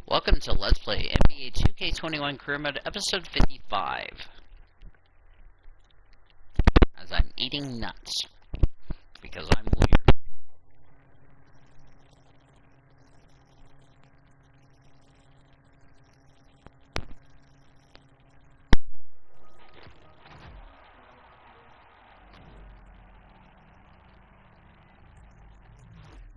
Welcome to Let's Play NBA 2K21 Career Mode Episode 55. As I'm eating nuts. Because I'm weird.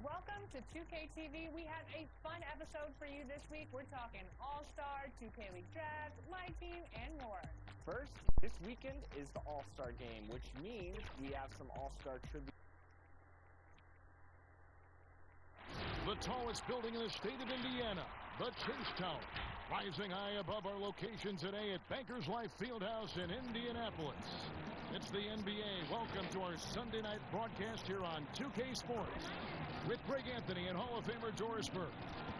Welcome to 2K TV. We have a fun episode for you this week. We're talking All-Star, 2K League Draft, My Team, and more. First, this weekend is the All-Star game, which means we have some All-Star trivia. The tallest building in the state of Indiana, the Chase Tower, rising high above our location today at Bankers Life Fieldhouse in Indianapolis. It's the NBA. Welcome to our Sunday night broadcast here on 2K Sports with Greg Anthony and Hall of Famer Doris Burke.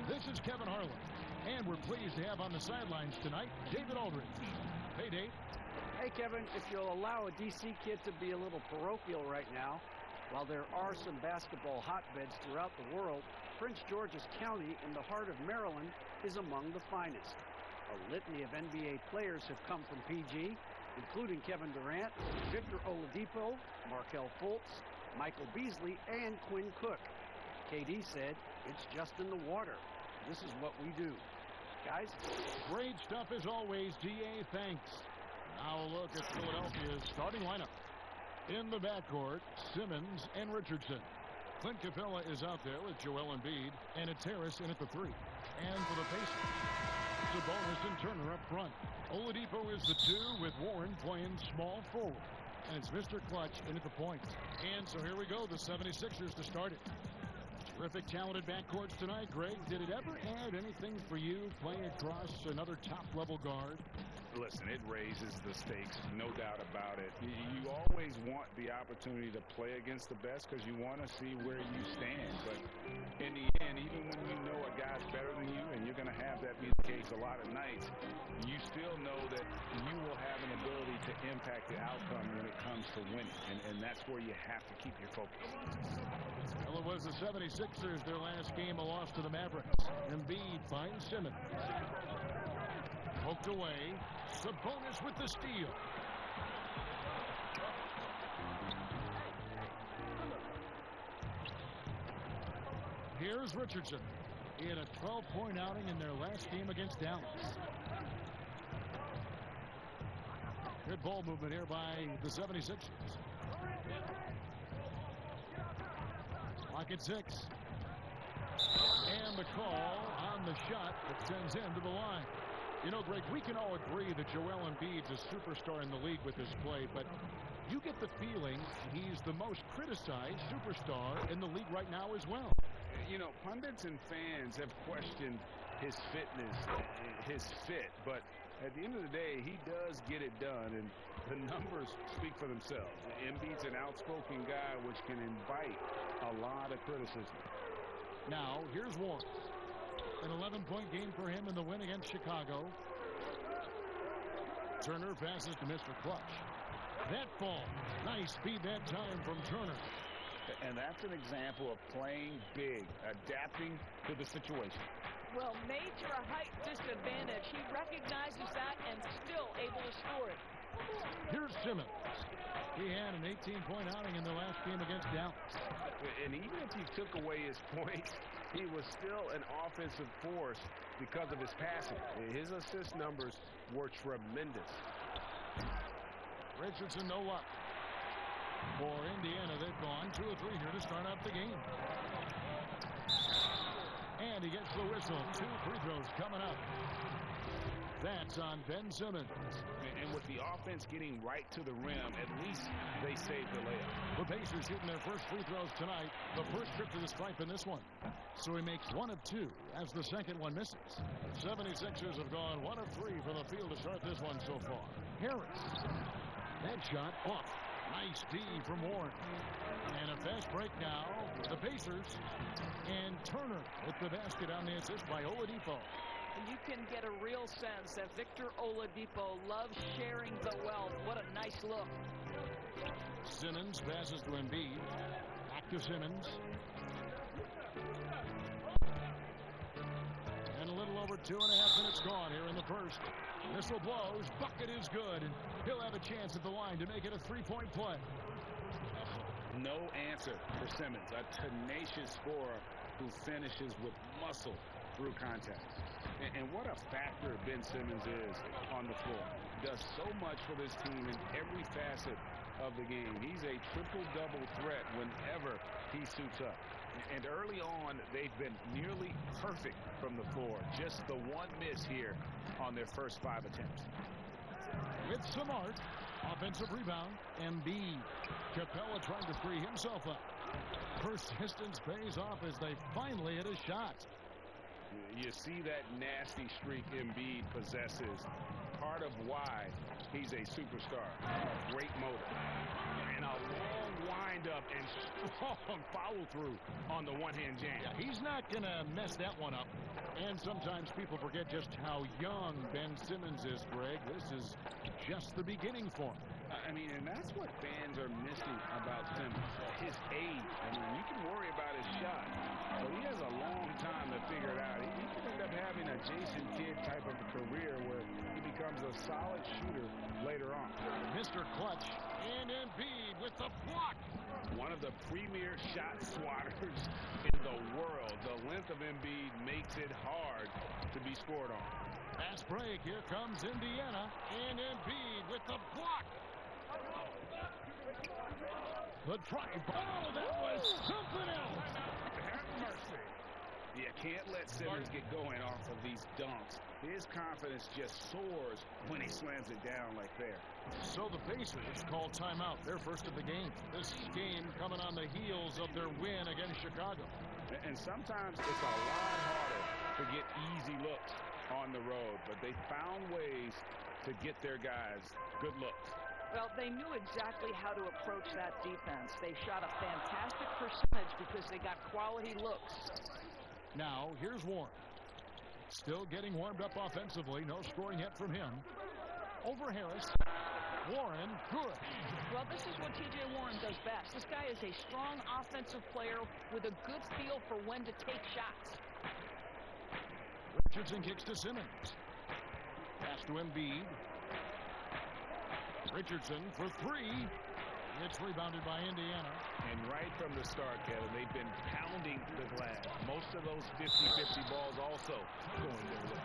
This is Kevin Harlan, and we're pleased to have on the sidelines tonight David Aldridge. Hey, Dave. Hey, Kevin, if you'll allow a DC kid to be a little parochial right now, while there are some basketball hotbeds throughout the world, Prince George's County in the heart of Maryland is among the finest. A litany of NBA players have come from PG, including Kevin Durant, Victor Oladipo, Markelle Fultz, Michael Beasley, and Quinn Cook. KD said, "It's just in the water. This is what we do." Guys? Great stuff as always, DA. Thanks. Now a look at Philadelphia's starting lineup. In the backcourt, Simmons and Richardson. Clint Capella is out there with Joel Embiid and it's Harris in at the 3. And for the Pacers, Sabonis and Turner up front. Oladipo is the 2 with Warren playing small forward. And it's Mr. Clutch in at the point. And so here we go, the 76ers to start it. Terrific talented backcourts tonight. Greg, did it ever add anything for you playing across another top-level guard? Listen, it raises the stakes, no doubt about it. You always want the opportunity to play against the best because you want to see where you stand. But in the end, even when you know a guy's better than you, and you're going to have that be the case a lot of nights, you still know that you will have an ability to impact the outcome when it comes to winning. And that's where you have to keep your focus. Well, it was the 76ers, their last game, a loss to the Mavericks. Embiid finds Simmons. Poked away. Sabonis with the steal. Here's Richardson in a 12-point outing in their last game against Dallas. Good ball movement here by the 76ers. Clock at 6. And the call on the shot that sends him to the line. You know, Greg, we can all agree that Joel Embiid's a superstar in the league with his play, but you get the feeling he's the most criticized superstar in the league right now as well. You know, pundits and fans have questioned his fitness, his fit, but at the end of the day, he does get it done, and the numbers speak for themselves. Embiid's an outspoken guy, which can invite a lot of criticism. Now, here's Warren. An 11-point game for him in the win against Chicago. Turner passes to Mr. Clutch. That ball, nice speed that time from Turner. And that's an example of playing big, adapting to the situation. Well, major height disadvantage. He recognizes that and still able to score it. Here's Simmons. He had an 18-point outing in the last game against Dallas. And even if you took away his points, he was still an offensive force because of his passing. His assist numbers were tremendous. Richardson, no luck. For Indiana, they've gone 2 or 3 here to start out the game. And he gets the whistle. 2 free throws coming up. That's on Ben Simmons. And with the offense getting right to the rim, at least they saved the layup. The Pacers shooting their first free throws tonight. The first trip to the stripe in this one. So he makes 1 of 2 as the second one misses. 76ers have gone 1 of 3 from the field to start this one so far. Harris. That shot off. Nice D from Warren. And a fast break now. The Pacers. And Turner with the basket on the assist by Oladipo. And you can get a real sense that Victor Oladipo loves sharing the wealth. What a nice look. Simmons passes to Embiid. Back to Simmons. And a little over over 2.5 minutes gone here in the first. Missile blows. Bucket is good, and he'll have a chance at the line to make it a three-point play. No answer for Simmons, a tenacious scorer who finishes with muscle through contact. And what a factor Ben Simmons is on the floor. Does so much for this team in every facet of the game. He's a triple-double threat whenever he suits up. And early on, they've been nearly perfect from the floor. Just the one miss here on their first 5 attempts. With some art, offensive rebound, Embiid. Capella trying to free himself up. Persistence pays off as they finally hit a shot. You see that nasty streak Embiid possesses. Part of why he's a superstar. Great motor. And a long windup and strong follow through on the one-hand jam. Yeah, he's not going to mess that one up. And sometimes people forget just how young Ben Simmons is, Greg. This is just the beginning for him. I mean, and that's what fans are missing about Simmons. His age. I mean, you can worry about his shot, but he has a long time to figure it out. He could end up having a Jason Kidd type of a career where he becomes a solid shooter later on. Mr. Clutch and Embiid with the block. One of the premier shot swatters in the world. The length of Embiid makes it hard to be scored on. Fast break. Here comes Indiana. And Embiid with the block. The try. Oh, that was something else. Have mercy. You can't let Simmons get going off of these dunks. His confidence just soars when he slams it down like there. So the Pacers call timeout. Their first of the game. This game coming on the heels of their win against Chicago. And sometimes it's a lot harder to get easy looks on the road, but they found ways to get their guys good looks. Well, they knew exactly how to approach that defense. They shot a fantastic percentage because they got quality looks. Now, here's Warren. Still getting warmed up offensively. No scoring yet from him. Over Harris. Warren, good. Well, this is what T.J. Warren does best. This guy is a strong offensive player with a good feel for when to take shots. Richardson kicks to Simmons. Pass to Embiid. Richardson for three. It's rebounded by Indiana. And right from the start, Kevin, they've been pounding the glass. Most of those 50-50 balls also going their way.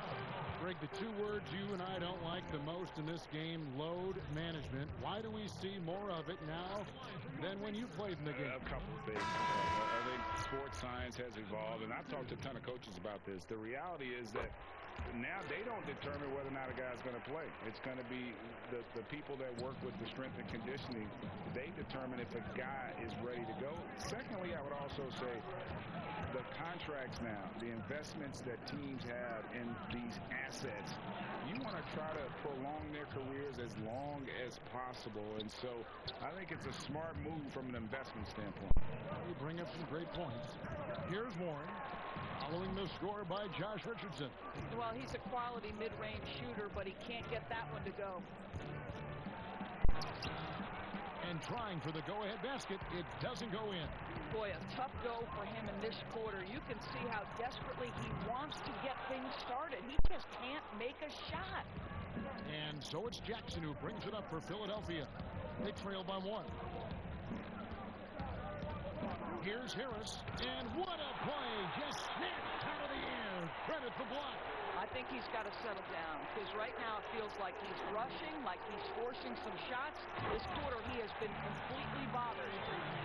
Greg, the two words you and I don't like the most in this game, load management. Why do we see more of it now than when you played in the game? A couple of things. I think sports science has evolved, and I've talked to a ton of coaches about this. The reality is that now they don't determine whether or not a guy's going to play. It's going to be the people that work with the strength and conditioning. They determine if a guy is ready to go. Secondly, I would also say the contracts now, the investments that teams have in these assets, you want to try to prolong their careers as long as possible. And so I think it's a smart move from an investment standpoint. You bring up some great points. Here's Warren. Following the score by Josh Richardson. Well, he's a quality mid-range shooter, but he can't get that one to go. And trying for the go-ahead basket, it doesn't go in. Boy, a tough go for him in this quarter. You can see how desperately he wants to get things started. He just can't make a shot. And so it's Jackson who brings it up for Philadelphia. They trail by one. Here's Harris, and what a play! Just snapped out of the air. Credit the block. I think he's got to settle down, because right now it feels like he's rushing, like he's forcing some shots. This quarter he has been completely bothered.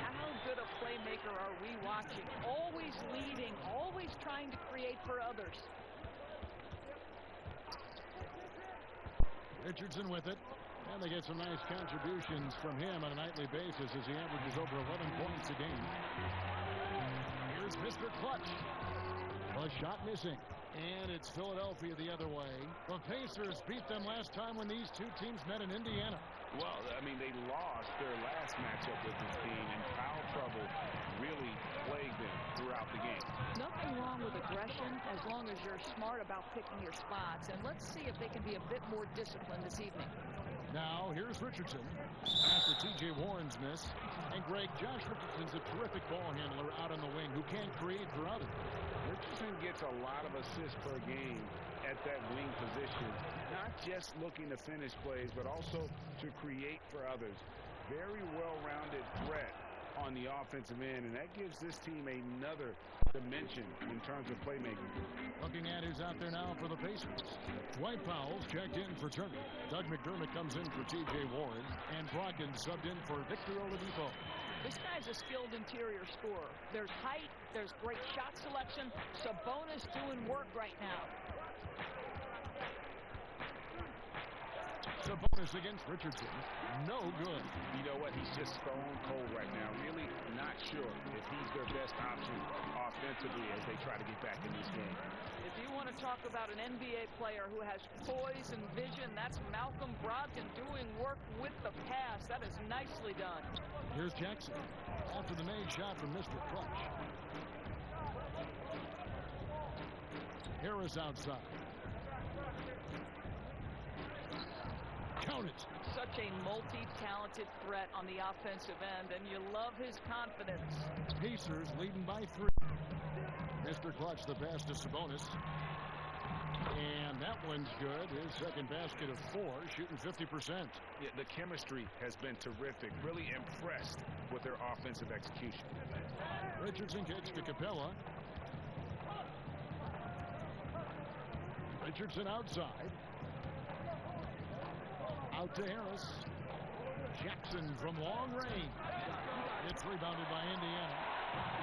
How good a playmaker are we watching? Always leading, always trying to create for others. Richardson with it. And they get some nice contributions from him on a nightly basis as he averages over 11 points a game. Here's Mr. Clutch. A shot missing. And it's Philadelphia the other way. The Pacers beat them last time when these two teams met in Indiana. Well, I mean, they lost their last matchup with this team, and foul trouble really plagued them throughout the game. Nothing wrong with aggression as long as you're smart about picking your spots. And let's see if they can be a bit more disciplined this evening. Now, here's Richardson after T.J. Warren's miss. And Greg, Josh Richardson's a terrific ball handler out on the wing who can create for others. Richardson gets a lot of assists per game, at that wing position, not just looking to finish plays, but also to create for others. Very well-rounded threat on the offensive end, and that gives this team another dimension in terms of playmaking. Looking at who's out there now for the Pacers. Dwight Powell's checked in for Turner. Doug McDermott comes in for T.J. Warren, and Brogdon subbed in for Victor Oladipo. This guy's a skilled interior scorer. There's height, there's great shot selection. Sabonis doing work right now. Sabonis against Richardson. No good. You know what? He's just stone cold right now. Really not sure if he's their best option offensively as they try to get back in this game. If you want to talk about an NBA player who has poise and vision, that's Malcolm Brogdon doing work with the pass. That is nicely done. Here's Jackson after the made shot from Mr. Clutch. Harris outside. Count it. Such a multi-talented threat on the offensive end, and you love his confidence. Pacers leading by 3. Mr. Clutch, the pass to Sabonis. And that one's good. His second basket of 4, shooting 50%. Yeah, the chemistry has been terrific. Really impressed with their offensive execution. Richardson kicks to Capella. Richardson outside. Out to Harris. Jackson from long range. It's rebounded by Indiana.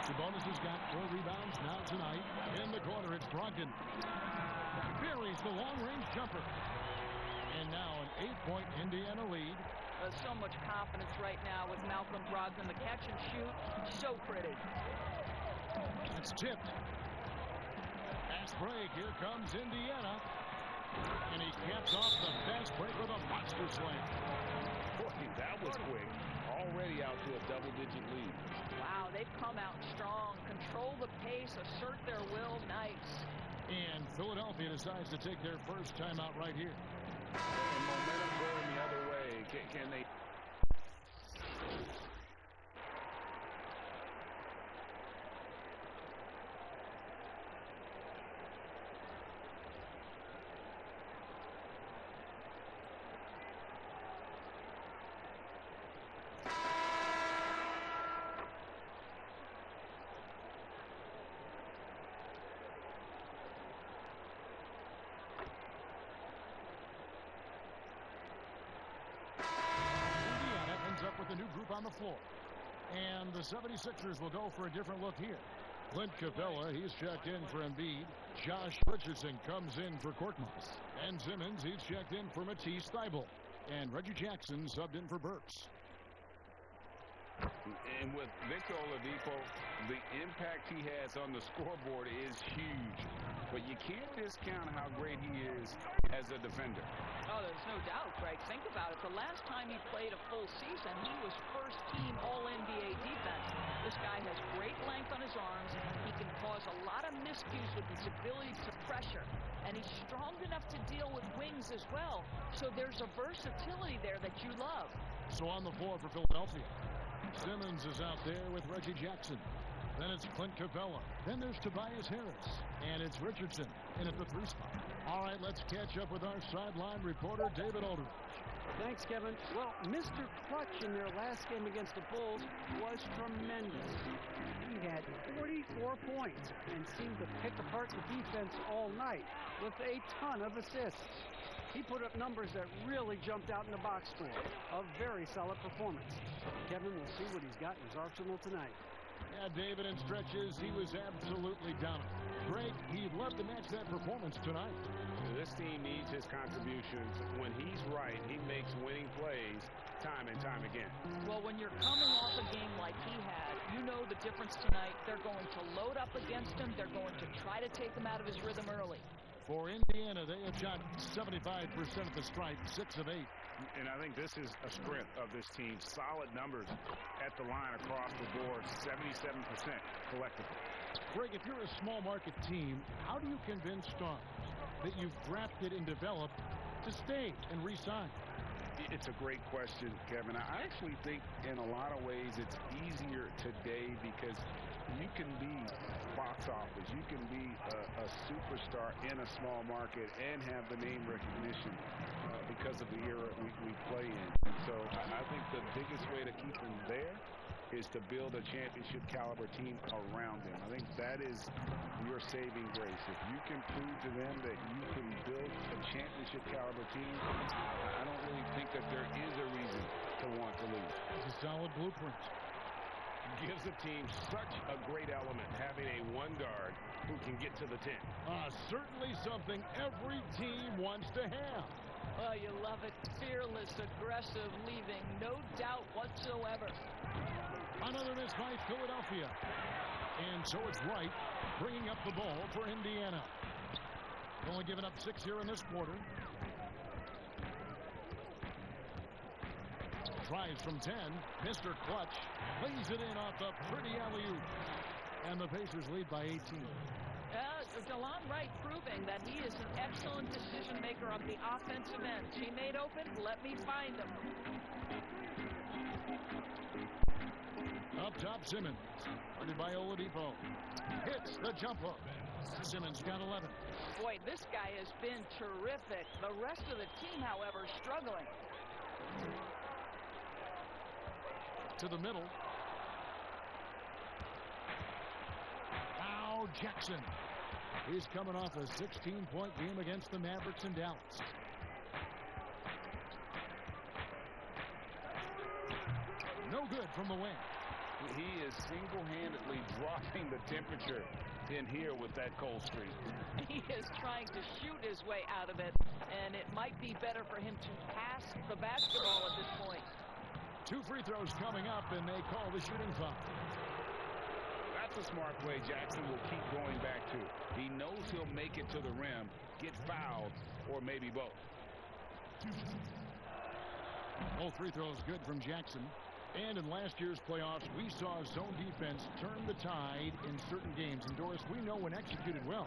Sabonis has got 4 rebounds now tonight. In the corner, it's Brogdon. Buries the long-range jumper. And now an 8-point Indiana lead. So much confidence right now with Malcolm Brogdon. The catch and shoot, so pretty. It's tipped. Fast break. Here comes Indiana. And he caps off the fast break with a monster slam. Boy, that was quick. Already out to a double-digit lead. Wow, they've come out strong. Control the pace, assert their will. Nice. And Philadelphia decides to take their first timeout right here. And momentum going the other way. Can they... With a new group on the floor. And the 76ers will go for a different look here. Clint Capella, he's checked in for Embiid. Josh Richardson comes in for Korkmaz. And Simmons, he's checked in for Matisse Thybulle. And Reggie Jackson subbed in for Burks. And with Victor Oladipo, the impact he has on the scoreboard is huge. But you can't discount how great he is as a defender. Oh, there's no doubt, Greg. Think about it. The last time he played a full season, he was first-team All-NBA defense. This guy has great length on his arms. He can cause a lot of miscues with his ability to pressure. And he's strong enough to deal with wings as well. So there's a versatility there that you love. So on the floor for Philadelphia, Simmons is out there with Reggie Jackson. Then it's Clint Capella. Then there's Tobias Harris. And it's Richardson in at the 3 spot. All right, let's catch up with our sideline reporter, David Aldridge. Thanks, Kevin. Well, Mr. Clutch in their last game against the Bulls was tremendous. He had 44 points and seemed to pick apart the defense all night with a ton of assists. He put up numbers that really jumped out in the box score. A very solid performance. Kevin will see what he's got in his arsenal tonight. Yeah, David, in stretches, he was absolutely dominant. Greg, he'd love to match that performance tonight. This team needs his contributions. When he's right, he makes winning plays time and time again. Well, when you're coming off a game like he had, you know the difference tonight. They're going to load up against him. They're going to try to take him out of his rhythm early. For Indiana, they have shot 75% at the stripe, 6 of 8. And I think this is a strength of this team. Solid numbers at the line across the board, 77% collectively. Greg, if you're a small market team, how do you convince stars that you've drafted and developed to stay and re-sign? It's a great question, Kevin. I actually think in a lot of ways it's easier today because You can be box office. You can be a superstar in a small market and have the name recognition because of the era we play in. And so I think the biggest way to keep them there is to build a championship caliber team around them. I think that is your saving grace. If you can prove to them that you can build a championship caliber team, I don't really think that there is a reason to want to leave. It's a solid blueprint. Gives the team such a great element, having a one guard who can get to the 10. Certainly something every team wants to have. Oh, you love it. Fearless, aggressive, leaving no doubt whatsoever. Another miss by Philadelphia. And so it's Wright bringing up the ball for Indiana. Only given up 6 here in this quarter. Tries from 10. Mr. Clutch lays it in off the pretty alley-oop. And the Pacers lead by 18. DeLon Wright proving that he is an excellent decision maker on the offensive end. Teammate open, let me find him. Up top, Simmons. Guarded by Oladipo. Hits the jump hook. Simmons got 11. Boy, this guy has been terrific. The rest of the team, however, struggling. To the middle. Now Jackson. He's coming off a 16-point game against the Mavericks in Dallas. No good from the wing. He is single-handedly dropping the temperature in here with that cold streak. He is trying to shoot his way out of it, and it might be better for him to pass the basketball at this point. 2 free throws coming up, and they call the shooting foul. That's a smart play Jackson will keep going back to. He knows he'll make it to the rim, get fouled, or maybe both. All free throws good from Jackson. And in last year's playoffs, we saw zone defense turn the tide in certain games. And Doris, we know when executed well,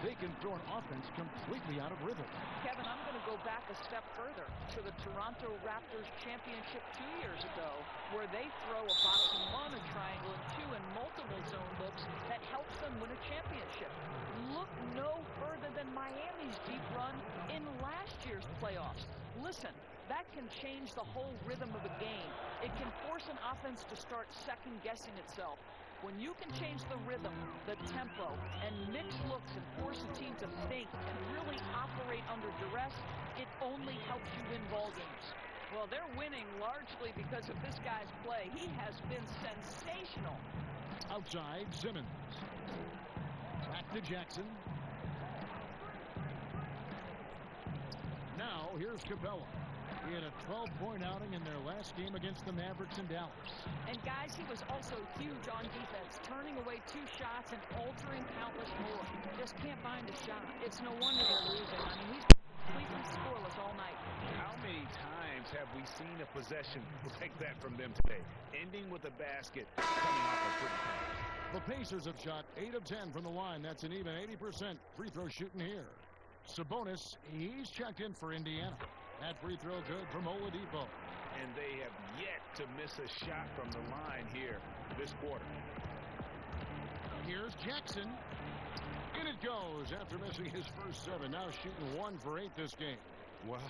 they can throw an offense completely out of rhythm. Kevin, I'm going to go back a step further to the Toronto Raptors championship 2 years ago, where they throw a box and one, a triangle and two, and multiple zone looks that helps them win a championship. Look no further than Miami's deep run in last year's playoffs. Listen, that can change the whole rhythm of a game. It can force an offense to start second-guessing itself. When you can change the rhythm, the tempo, and mix looks and force a team to think and really operate under duress, it only helps you win ball games. Well, they're winning largely because of this guy's play. He has been sensational. Outside, Simmons. Back to Jackson. Now, here's Capella. He had a 12-point outing in their last game against the Mavericks in Dallas. And guys, he was also huge on defense, turning away 2 shots and altering countless more. Just can't find a shot. It's no wonder they're losing. I mean, he's completely scoreless all night. How many times have we seen a possession like that from them today, ending with a basket coming off a pretty pass? The Pacers have shot 8 of 10 from the line. That's an even 80% free throw shooting here. Sabonis, he's checked in for Indiana. That free throw good from Oladipo. And they have yet to miss a shot from the line here this quarter. Here's Jackson. In it goes after missing his first 7. Now shooting 1 for 8 this game. Well,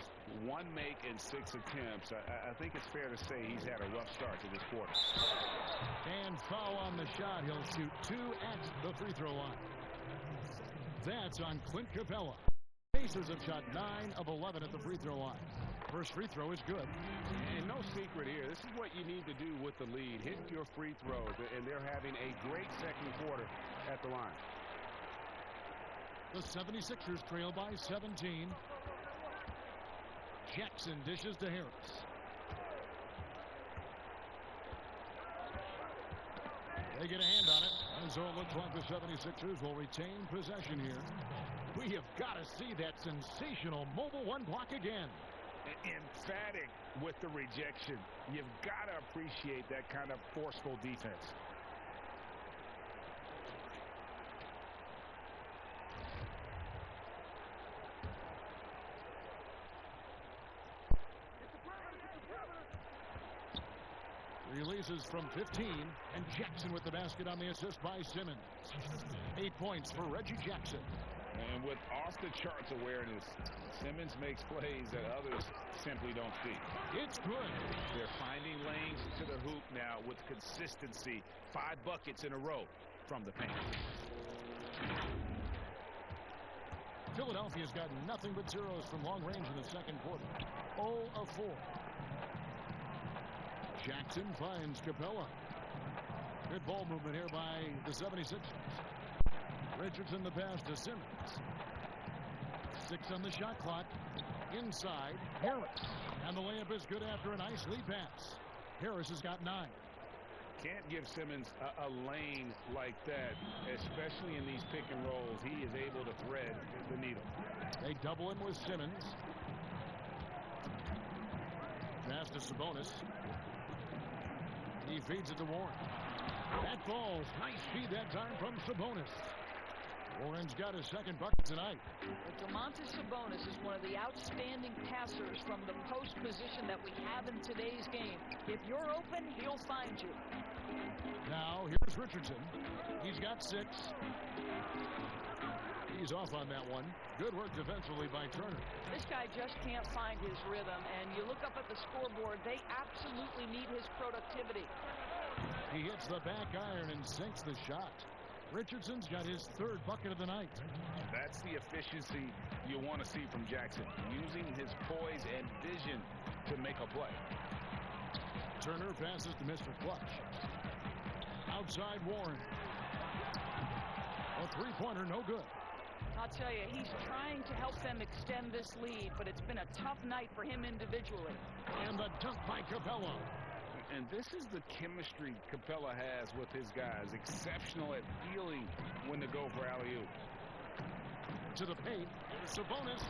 1 make in 6 attempts. I think it's fair to say he's had a rough start to this quarter. And foul on the shot. He'll shoot 2 at the free throw line. That's on Clint Capella. Pacers have shot 9 of 11 at the free throw line. First free throw is good. And no secret here. This is what you need to do with the lead. Hit your free throws. And they're having a great second quarter at the line. The 76ers trail by 17. Jackson dishes to Harris. They get a hand on it. And so it looks like the 76ers will retain possession here. We have got to see that sensational mobile 1 block again. Emphatic with the rejection. You've got to appreciate that kind of forceful defense. Release misses from 15, and Jackson with the basket on the assist by Simmons. 8 points for Reggie Jackson. And with off-the-charts awareness, Simmons makes plays that others simply don't see. It's good. They're finding lanes to the hoop now with consistency. 5 buckets in a row from the paint. Philadelphia's got nothing but zeros from long range in the second quarter. 0 of 4. Jackson finds Capella. Good ball movement here by the 76ers. Richardson the pass to Simmons. 6 on the shot clock. Inside, Harris. And the layup is good after a nice lead pass. Harris has got 9. Can't give Simmons a lane like that, especially in these pick and rolls. He is able to thread the needle. They double him with Simmons. Pass to Sabonis. He feeds it to Warren. That falls. Nice feed that time from Sabonis. Warren's got his second bucket tonight. Domantas Sabonis is one of the outstanding passers from the post position that we have in today's game. If you're open, he'll find you. Now, here's Richardson. He's got 6. He's off on that one. Good work defensively by Turner. This guy just can't find his rhythm, and you look up at the scoreboard, they absolutely need his productivity. He hits the back iron and sinks the shot. Richardson's got his 3rd bucket of the night. That's the efficiency you want to see from Jackson, using his poise and vision to make a play. Turner passes to Mr. Clutch. Outside Warren. A 3-pointer, no good. I'll tell you, he's trying to help them extend this lead, but it's been a tough night for him individually. And the dunk by Capella. And this is the chemistry Capella has with his guys. Exceptional at feeling when to go for alley-oop. To the paint. Here's Sabonis.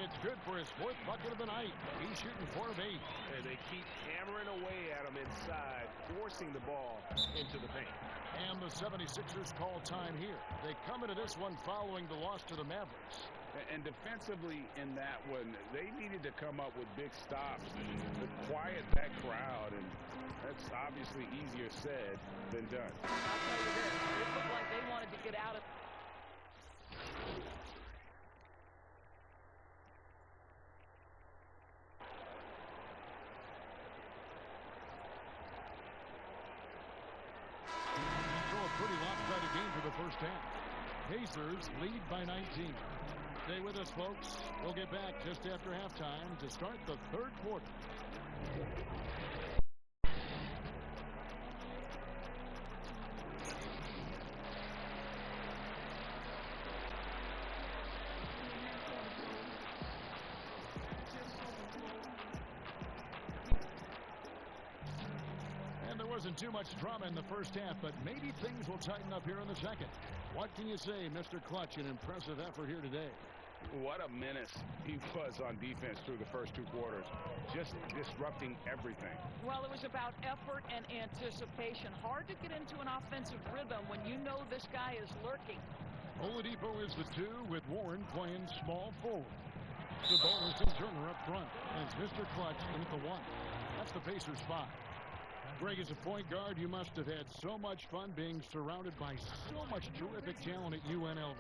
It's good for his 4th bucket of the night. He's shooting 4 of 8. And they keep hammering away at him inside, forcing the ball into the paint. And the 76ers call time here. They come into this one following the loss to the Mavericks. And defensively in that one, they needed to come up with big stops to quiet that crowd. And that's obviously easier said than done. I'll tell you this, it looked like they wanted to get out of... Pretty lopsided game for the first half. Pacers lead by 19. Stay with us, folks. We'll get back just after halftime to start the 3rd quarter. Wasn't too much drama in the first half, but maybe things will tighten up here in the second. What can you say, Mr. Clutch? An impressive effort here today. What a menace he was on defense through the first 2 quarters. Just disrupting everything. Well, it was about effort and anticipation. Hard to get into an offensive rhythm when you know this guy is lurking. Oladipo is the 2 with Warren playing small forward. Sabonis and Turner up front. And it's Mr. Clutch in at the 1. That's the Pacers 5. Greg, as a point guard, you must have had so much fun being surrounded by so much terrific talent at UNLV.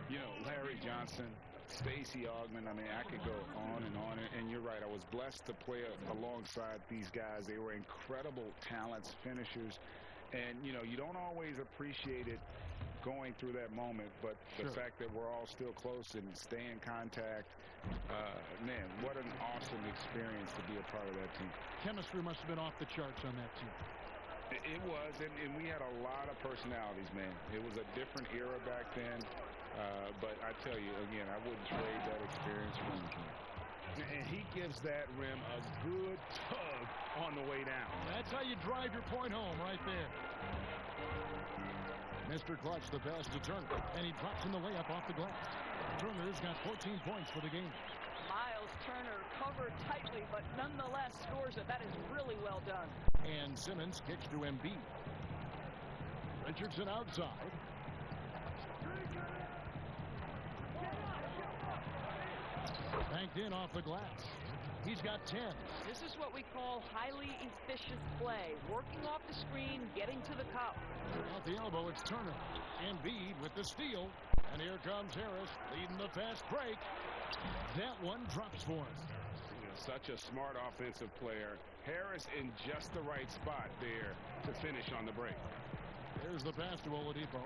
You know, Larry Johnson, Stacey Augmon, I mean, I could go on. And you're right, I was blessed to play alongside these guys. They were incredible talents, finishers. And, you know, you don't always appreciate it going through that moment, but the fact that we're all still close and stay in contact, man, what an awesome experience to be a part of that team. Chemistry must have been off the charts on that team. It was, and we had a lot of personalities, man. It was a different era back then, but I tell you, again, I wouldn't trade that experience for anything. And he gives that rim a good tug on the way down. That's how you drive your point home right there. Mr. Clutch, the pass to Turner, and he drops in the layup off the glass. Turner's got 14 points for the game. Miles Turner covered tightly, but nonetheless scores it. That is really well done. And Simmons kicks to Embiid. Richardson outside. Banked in off the glass. He's got 10. This is what we call highly efficient play. Working off the screen, getting to the cup. Off the elbow, it's Turner. Embiid with the steal. And here comes Harris leading the fast break. That one drops for us. Such a smart offensive player. Harris in just the right spot there to finish on the break. There's the pass to Oladipo.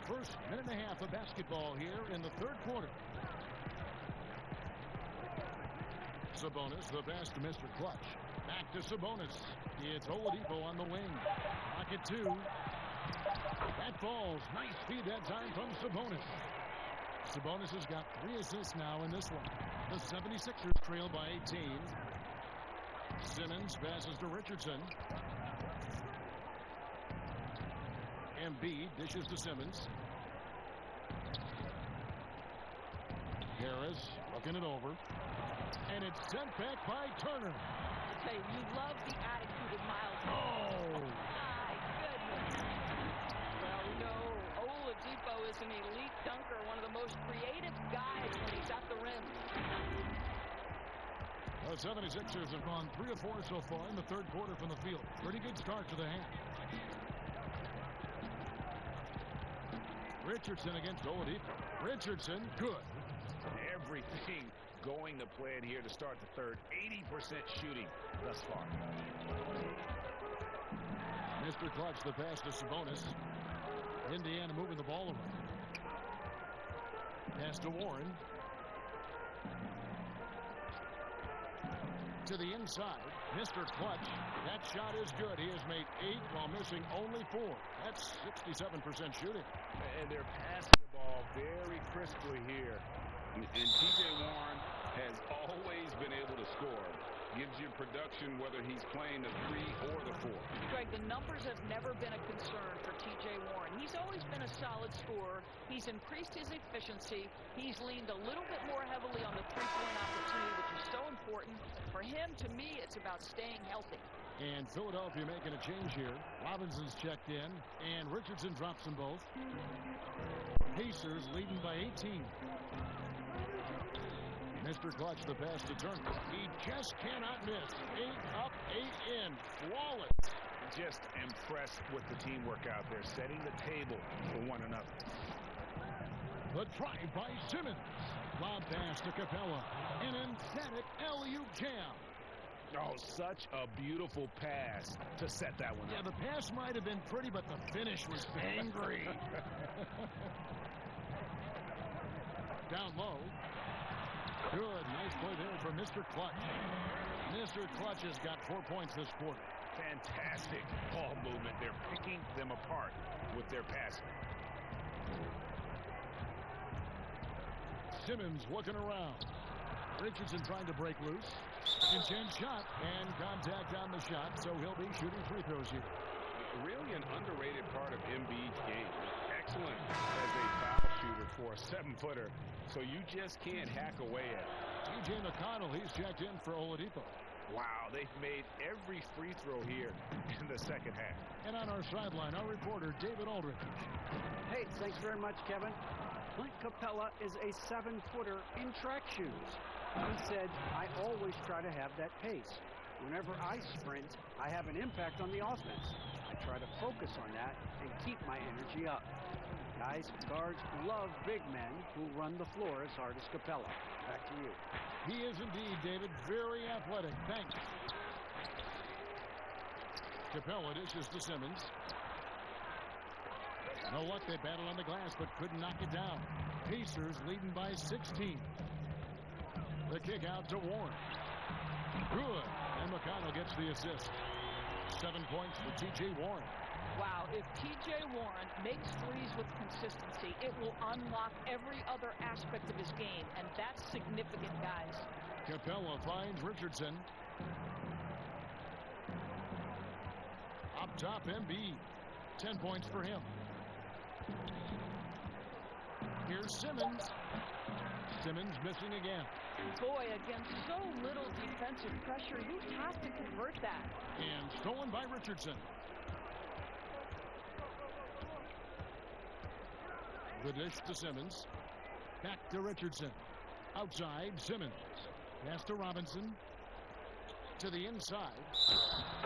First minute and a half of basketball here in the third quarter. Sabonis, the pass to Mr. Clutch. Back to Sabonis. It's Oladipo on the wing. Pocket 2. That falls. Nice feed that time from Sabonis. Sabonis has got 3 assists now in this one. The 76ers trail by 18. Simmons passes to Richardson. Embiid dishes to Simmons. Harris looking it over. And it's sent back by Turner. Hey, you love the attitude of Miles. Oh! My goodness. Well, we know Oladipo is an elite dunker, one of the most creative guys when he's at the rim. The 76ers have gone 3 of 4 so far in the third quarter from the field. Pretty good start to the half. Richardson against Oladipo. Richardson, good. Everything going to plan here to start the third. 80% shooting thus far. Mr. Clutch, the pass to Sabonis. Indiana moving the ball around. Pass to Warren. To the inside. Mr. Clutch. That shot is good. He has made 8 while missing only 4. That's 67% shooting. And they're passing the ball very crisply here. And T.J. Warren has always been able to score. Gives you production whether he's playing the 3 or the 4. Greg, the numbers have never been a concern for T.J. Warren. He's always been a solid scorer. He's increased his efficiency. He's leaned a little bit more heavily on the three-point opportunity, which is so important. For him, to me, it's about staying healthy. And Philadelphia making a change here. Robinson's checked in, and Richardson drops them both. Pacers leading by 18. Mr. Clutch, the pass to Turner. He just cannot miss. 8 up, 8 in. Flawless. Just impressed with the teamwork out there, setting the table for one another. The drive by Simmons. Lob pass to Capella. An emphatic alley-oop jam. Oh, such a beautiful pass to set that one up. Yeah, the pass might have been pretty, but the finish was angry. Down low. Good. Nice play there for Mr. Clutch. Mr. Clutch has got 4 points this quarter. Fantastic ball movement. They're picking them apart with their passing. Simmons looking around. Richardson trying to break loose. Intense shot and contact on the shot, so he'll be shooting free throws here. Really an underrated part of Embiid's game. Excellent as a foul shooter for a 7-footer, so you just can't hack away at it. T.J. McConnell, he's checked in for Oladipo. Wow, they've made every free throw here in the second half. And on our sideline, our reporter, David Aldridge. Hey, thanks very much, Kevin. Clint Capella is a 7-footer in track shoes. He said, I always try to have that pace. Whenever I sprint, I have an impact on the offense. I try to focus on that and keep my energy up. Guys, guards love big men who run the floor as hard as Capella. Back to you. He is indeed, David. Very athletic. Thanks. Capella dishes to Simmons. No luck. They battled on the glass, but couldn't knock it down. Pacers leading by 16. The kick out to Warren. Good. And McConnell gets the assist. 7 points for T.J. Warren. Wow, if T.J. Warren makes threes with consistency, it will unlock every other aspect of his game, and that's significant, guys. Capella finds Richardson. Up top, Embiid. 10 points for him. Here's Simmons. Simmons missing again. Boy, against so little defensive pressure, you have to convert that. And stolen by Richardson. The dish to Simmons. Back to Richardson. Outside, Simmons. Pass to Robinson. To the inside.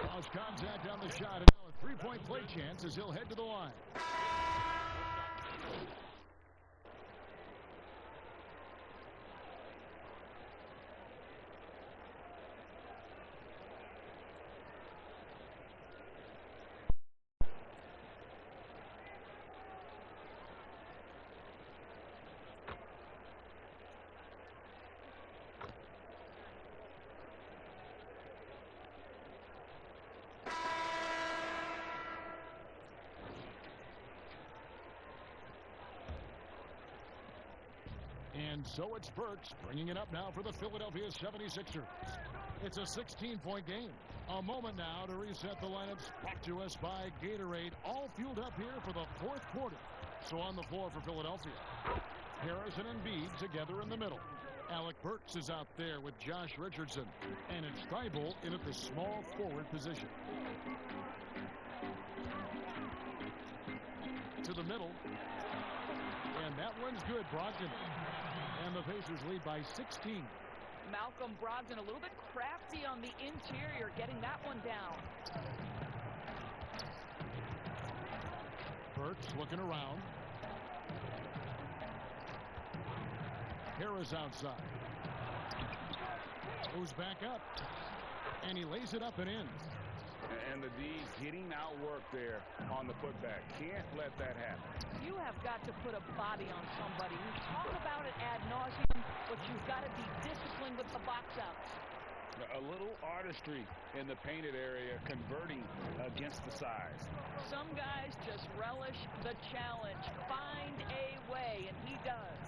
Lost contact on the shot, and now a three-point play chance as he'll head to the line. And so it's Burks bringing it up now for the Philadelphia 76ers. It's a 16-point game. A moment now to reset the lineups brought to us by Gatorade. All fueled up here for the fourth quarter. So on the floor for Philadelphia. Harrison and Embiid together in the middle. Alec Burks is out there with Josh Richardson. And it's Thybulle in at the small forward position. To the middle. And that one's good, Brogdon. And the Pacers lead by 16. Malcolm Brogdon a little bit crafty on the interior, getting that one down. Burks looking around. Harris outside. Goes back up. And he lays it up and in. And the D's getting outwork there on the putback. Can't let that happen. You have got to put a body on somebody. We talk about it ad nauseum, but you've got to be disciplined with the box outs. A little artistry in the painted area, converting against the size. Some guys just relish the challenge. Find a way, and he does.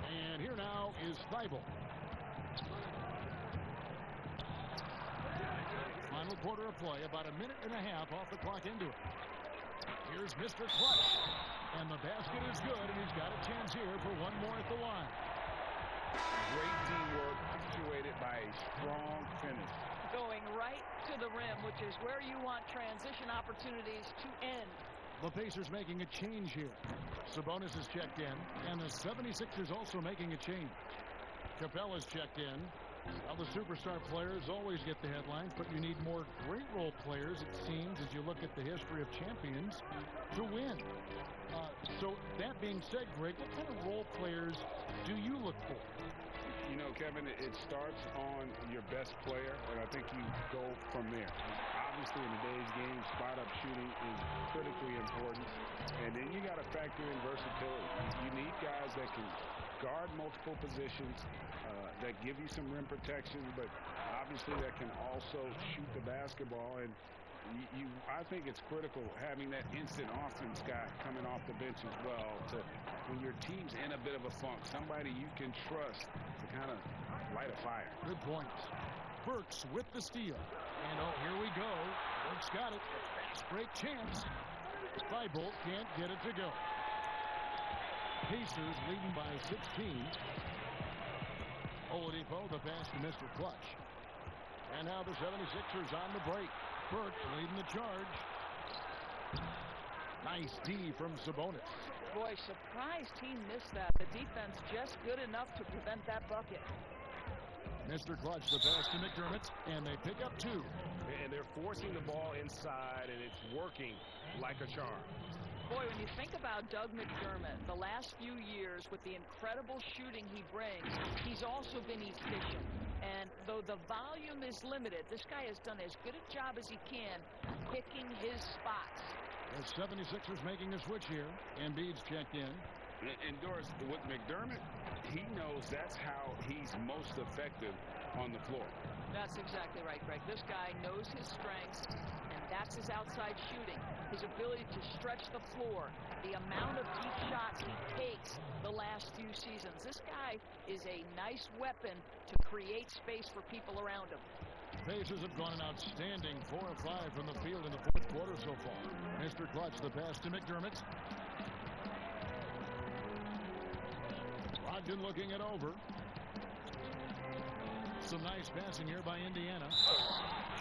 And here now is Thybulle. Final quarter of play, about a minute and a half off the clock into it. Here's Mr. Clutch. And the basket is good, and he's got a chance here for one more at the line. Great teamwork, punctuated by a strong finish. Going right to the rim, which is where you want transition opportunities to end. The Pacers making a change here. Sabonis is checked in, and the 76ers also making a change. Capella's checked in. Now the superstar players always get the headlines, but you need more great role players, it seems, as you look at the history of champions, to win. So that being said, Greg, what kind of role players do you look for? You know, Kevin, it starts on your best player, and I think you go from there. Obviously, in today's game, spot-up shooting is critically important, and then you got to factor in versatility. You need guys that can guard multiple positions, that give you some rim protection, but obviously that can also shoot the basketball. And I think it's critical having that instant offense guy coming off the bench as well, to when your team's in a bit of a funk, somebody you can trust to kind of light a fire. Good points. Burks with the steal. And oh, here we go. Burks got it. Fast break chance. Thybulle can't get it to go. Pacers leading by 16. Oladipo, the pass to Mr. Clutch. And now the 76ers on the break. Burks leading the charge. Nice D from Sabonis. Boy, surprised he missed that. The defense just good enough to prevent that bucket. Mr. Clutch, the pass to McDermott, and they pick up two. And they're forcing the ball inside, and it's working like a charm. Boy, when you think about Doug McDermott, the last few years with the incredible shooting he brings, he's also been efficient. And though the volume is limited, this guy has done as good a job as he can picking his spots. The 76ers making a switch here. Embiid's checked in. And Doris, with McDermott, he knows that's how he's most effective on the floor. That's exactly right, Greg. This guy knows his strengths, and that's his outside shooting. His ability to stretch the floor, the amount of deep shots he takes the last few seasons. This guy is a nice weapon to create space for people around him. Pacers have gone an outstanding 4 of 5 from the field in the fourth quarter so far. Mr. Clutch, the pass to McDermott. Brogdon looking it over. Some nice passing here by Indiana.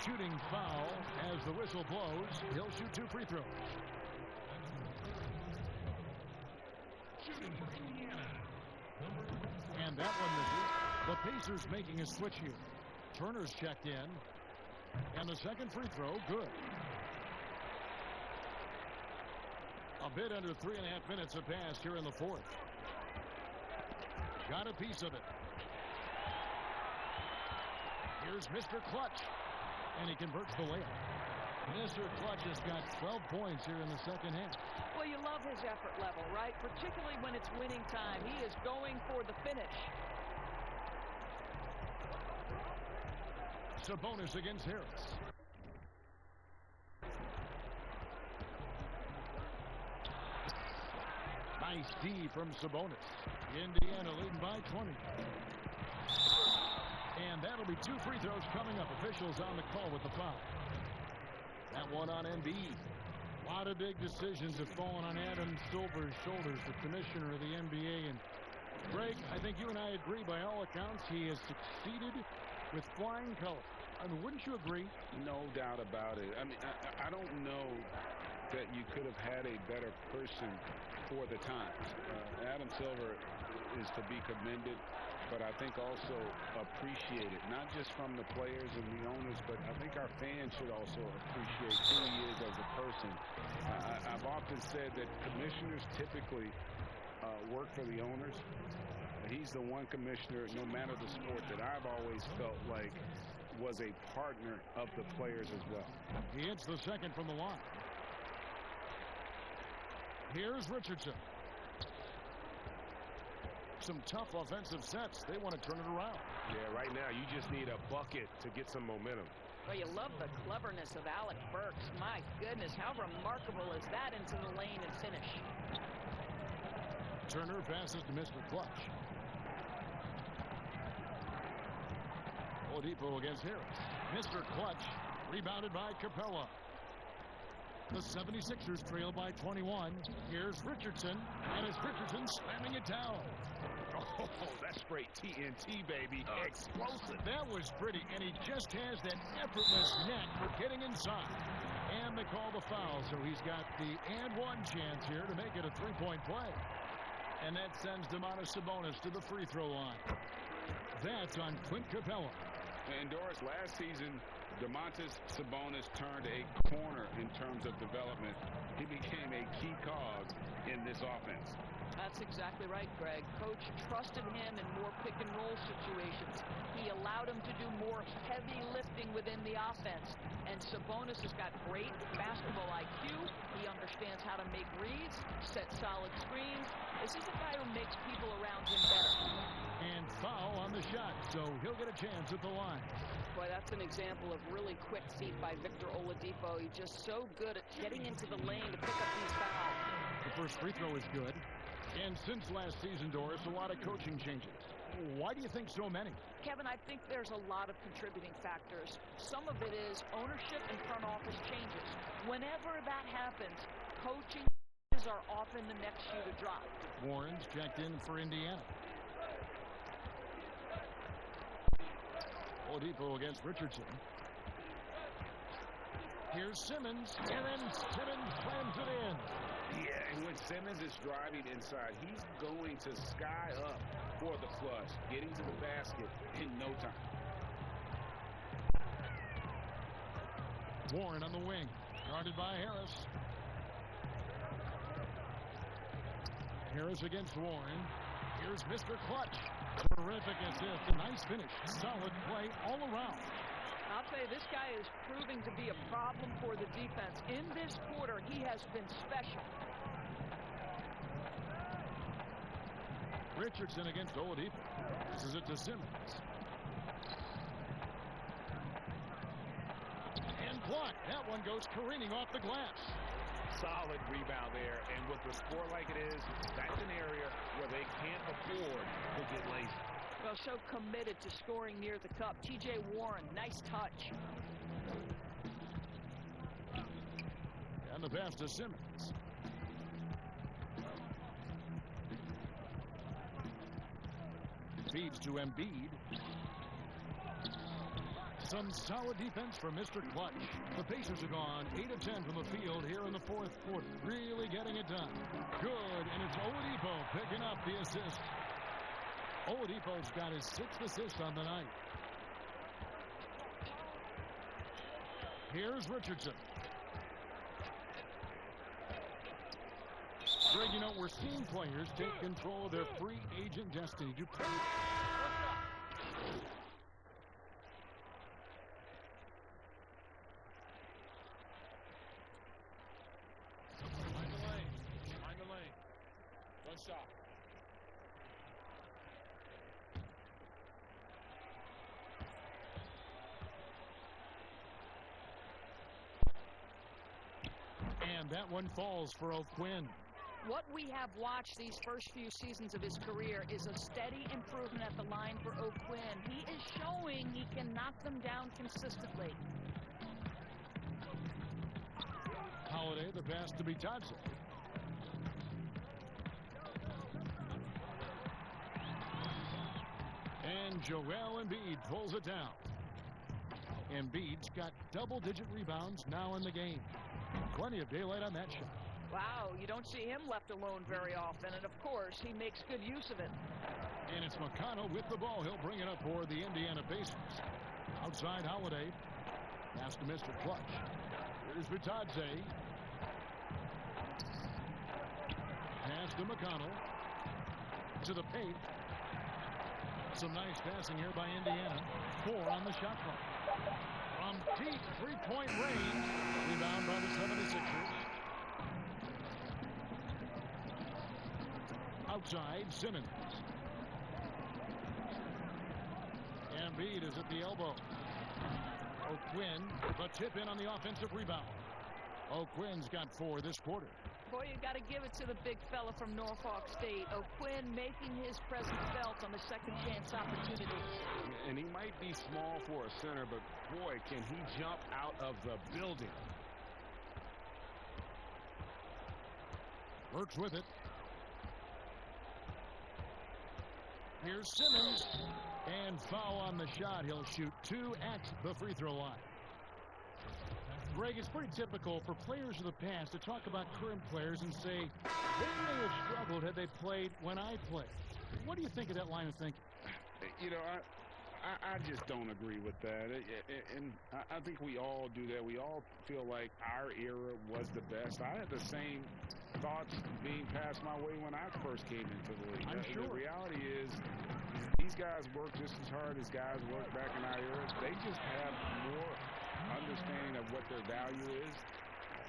Shooting foul as the whistle blows. He'll shoot 2 free throws. shooting for Indiana. And that one misses. The Pacers making a switch here. Turner's checked in. And the second free throw, good. A bit under 3.5 minutes have passed here in the fourth. Got a piece of it. Here's Mr. Clutch. And he converts the layup. Mr. Clutch has got 12 points here in the second half. Well, you love his effort level, right? Particularly when it's winning time. He is going for the finish. Sabonis against Harris. Nice D from Sabonis. Indiana leading by 20. And that'll be 2 free throws coming up. Officials on the call with the foul. That one on Embiid. A lot of big decisions have fallen on Adam Silver's shoulders, the commissioner of the NBA. And Greg, I think you and I agree by all accounts he has succeeded with flying colors. I mean, wouldn't you agree? No doubt about it. I mean, I don't know that you could have had a better person for the times. Adam Silver is to be commended, but I think also appreciated, not just from the players and the owners, but I think our fans should also appreciate who he is as a person. I've often said that commissioners typically work for the owners. He's the one commissioner, no matter the sport, that I've always felt like was a partner of the players as well. He hits the second from the line. Here's Richardson. Some tough offensive sets. They want to turn it around. Yeah, right now you just need a bucket to get some momentum. Well, you love the cleverness of Alec Burks. My goodness, how remarkable is that into the lane and finish? Turner passes to Mr. Clutch. Oladipo against Harris. Mr. Clutch rebounded by Capella. The 76ers trail by 21. Here's Richardson, and it's Richardson slamming it down. Oh, that's straight TNT, baby. Explosive. That was pretty, and he just has that effortless net for getting inside. And they call the foul, so he's got the and one chance here to make it a three-point play. And that sends Domantas Sabonis to the free throw line. That's on Clint Capella. And Doris, last season, Domantas Sabonis turned a corner in terms of development. He became a key cog in this offense. That's exactly right, Greg. Coach trusted him in more pick-and-roll situations. He allowed him to do more heavy lifting within the offense. And Sabonis has got great basketball IQ. He understands how to make reads, set solid screens. This is a guy who makes people around him better. And foul on the shot, so he'll get a chance at the line. Boy, that's an example of really quick feet by Victor Oladipo. He's just so good at getting into the lane to pick up these fouls. The first free throw is good. And since last season, Doris, a lot of coaching changes. Why do you think so many? Kevin, I think there's a lot of contributing factors. Some of it is ownership and front office changes. Whenever that happens, coaching are often the next shoe to drop. Warren's checked in for Indiana. Oladipo against Richardson. Here's Simmons, and then Simmons slams it in. Yeah, and when Simmons is driving inside, he's going to sky up for the flush, getting to the basket in no time. Warren on the wing, guarded by Harris. Harris against Warren. Here's Mr. Clutch. Terrific assist, a nice finish. Solid play all around. I'll tell you, this guy is proving to be a problem for the defense. In this quarter, he has been special. Richardson against Oladipo. This is it to Simmons. And blocked. That one goes careening off the glass. Solid rebound there, and with the score like it is, that's an area where they can't afford to get lazy. Well, so committed to scoring near the cup. T.J. Warren, nice touch. And the pass to Simmons. Feeds to Embiid. Some solid defense from Mr. Clutch. The Pacers are gone 8 of 10 from the field here in the fourth quarter. Really getting it done. Good, and it's Oladipo picking up the assist. Oladipo's got his 6th assist on the night. Here's Richardson. Greg, you know, we're seeing players take control of their free agent destiny. Do players... Find the lane. One shot. And that one falls for O'Quinn. What we have watched these first few seasons of his career is a steady improvement at the line for O'Quinn. He is showing he can knock them down consistently. Holiday, the pass to Bitadze. And Joel Embiid pulls it down. Embiid's got double-digit rebounds now in the game. Plenty of daylight on that shot. Wow, you don't see him left alone very often, and of course, he makes good use of it. And it's McConnell with the ball. He'll bring it up for the Indiana Pacers. Outside Holiday. Pass to Mr. Clutch. Here's Bitadze. Pass to McConnell. To the paint. Some nice passing here by Indiana. 4 on the shot clock. From deep three-point range. Rebound by the 76ers. Outside, Simmons. Embiid is at the elbow. O'Quinn, the tip in on the offensive rebound. O'Quinn's got 4 this quarter. Boy, you got to give it to the big fella from Norfolk State. O'Quinn making his presence felt on the second chance opportunities. And he might be small for a center, but boy, can he jump out of the building. Works with it. Here's Simmons. And foul on the shot. He'll shoot 2 at the free throw line. Greg, it's pretty typical for players of the past to talk about current players and say they may have struggled had they played when I played. What do you think of that line of thinking? You know, I just don't agree with that. And I think we all do that. We all feel like our era was the best. I had the same thoughts being passed my way when I first came into the league. I'm sure. The reality is these guys work just as hard as guys worked back in our era. They just have more understanding of what their value is.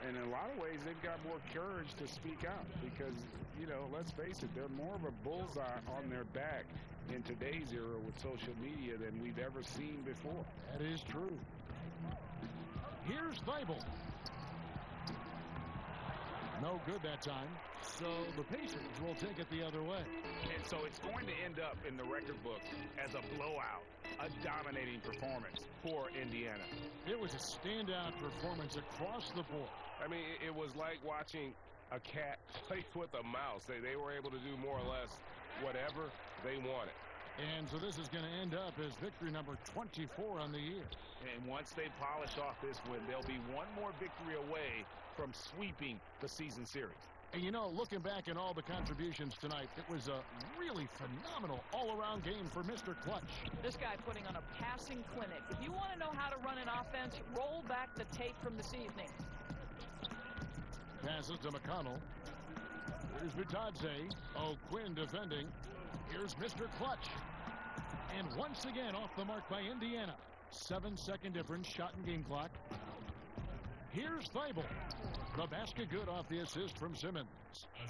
And in a lot of ways, they've got more courage to speak out because, you know, let's face it, they're more of a bullseye on their back in today's era with social media than we've ever seen before. That is true. Here's Thibault. No good that time. So the Pacers will take it the other way. And so it's going to end up in the record book as a blowout, a dominating performance for Indiana. It was a standout performance across the board. I mean, it was like watching a cat play with a mouse. They were able to do more or less whatever they wanted. And so this is going to end up as victory number 24 on the year. And once they polish off this win, they'll be one more victory away from sweeping the season series. And you know, looking back at all the contributions tonight, it was a really phenomenal all-around game for Mr. Clutch. This guy putting on a passing clinic. If you want to know how to run an offense, roll back the tape from this evening. Passes to McConnell. Here's Bitadze. O'Quinn defending. Here's Mr. Clutch. And once again off the mark by Indiana. 7-second difference, shot and game clock. Here's Thibault. The basket good off the assist from Simmons.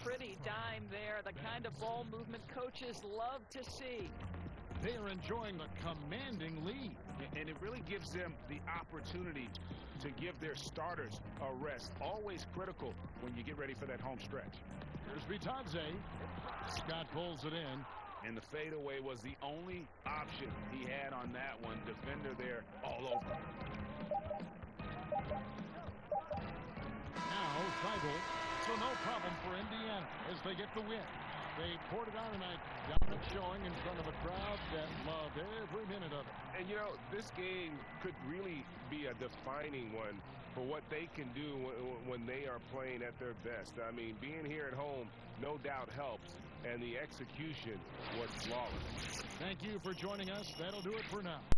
Pretty dime there. The kind of ball movement coaches love to see. They are enjoying the commanding lead. And it really gives them the opportunity to give their starters a rest. Always critical when you get ready for that home stretch. Here's Bitadze. Scott pulls it in. And the fadeaway was the only option he had on that one. Defender there all over. Now, Thibault. So no problem for Indiana as they get the win. They poured it on tonight Dominant showing in front of a crowd that loved every minute of it. And, you know, this game could really be a defining one for what they can do when they are playing at their best. I mean, being here at home no doubt helps, and the execution was flawless. Thank you for joining us. That'll do it for now.